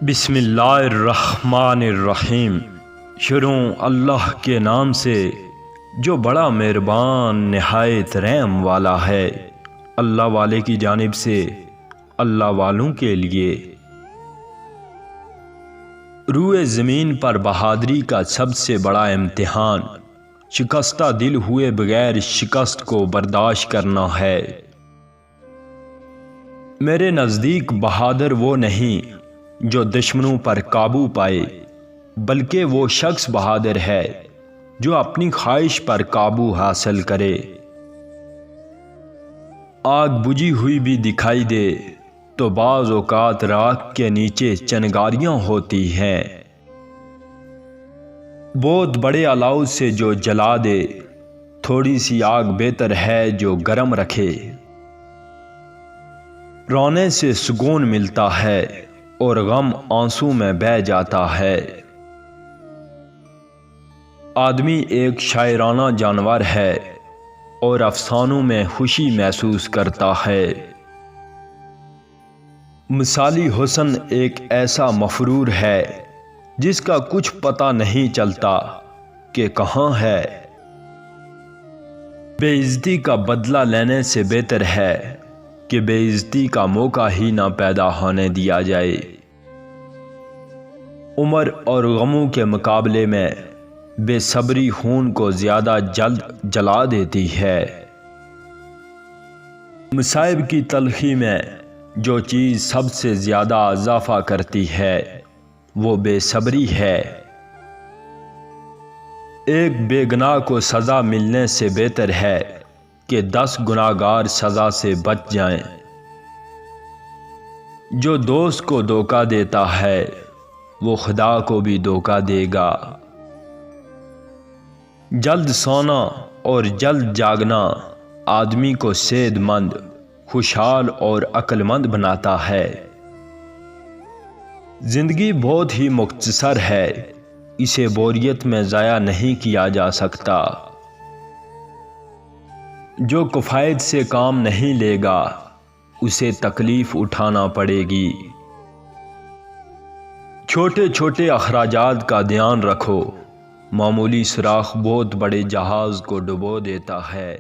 بسم اللہ الرحمن الرحیم۔ شروع اللہ کے نام سے جو بڑا مہربان نہایت رحم والا ہے۔ اللہ والے کی جانب سے اللہ والوں کے لیے۔ روئے زمین پر بہادری کا سب سے بڑا امتحان شکستہ دل ہوئے بغیر شکست کو برداشت کرنا ہے۔ میرے نزدیک بہادر وہ نہیں جو دشمنوں پر قابو پائے، بلکہ وہ شخص بہادر ہے جو اپنی خواہش پر قابو حاصل کرے۔ آگ بجھی ہوئی بھی دکھائی دے تو بعض اوقات راکھ کے نیچے چنگاریاں ہوتی ہیں۔ بہت بڑے الاؤ سے جو جلا دے، تھوڑی سی آگ بہتر ہے جو گرم رکھے۔ رونے سے سکون ملتا ہے اور غم آنسو میں بہہ جاتا ہے۔ آدمی ایک شاعرانہ جانور ہے اور افسانوں میں خوشی محسوس کرتا ہے۔ مثالی حسن ایک ایسا مفرور ہے جس کا کچھ پتہ نہیں چلتا کہ کہاں ہے۔ بے عزتی کا بدلہ لینے سے بہتر ہے کہ بے عزتی کا موقع ہی نہ پیدا ہونے دیا جائے۔ عمر اور غموں کے مقابلے میں بے صبری خون کو زیادہ جلد جلا دیتی ہے۔ مصائب کی تلخی میں جو چیز سب سے زیادہ اضافہ کرتی ہے وہ بے صبری ہے۔ ایک بے گناہ کو سزا ملنے سے بہتر ہے کہ 10 گناہگار سزا سے بچ جائیں۔ جو دوست کو دھوکہ دیتا ہے وہ خدا کو بھی دھوکہ دے گا۔ جلد سونا اور جلد جاگنا آدمی کو صحت مند، خوشحال اور عقل مند بناتا ہے۔ زندگی بہت ہی مختصر ہے، اسے بوریت میں ضائع نہیں کیا جا سکتا۔ جو کفایت سے کام نہیں لے گا اسے تکلیف اٹھانا پڑے گی۔ چھوٹے چھوٹے اخراجات کا دھیان رکھو، معمولی سوراخ بہت بڑے جہاز کو ڈبو دیتا ہے۔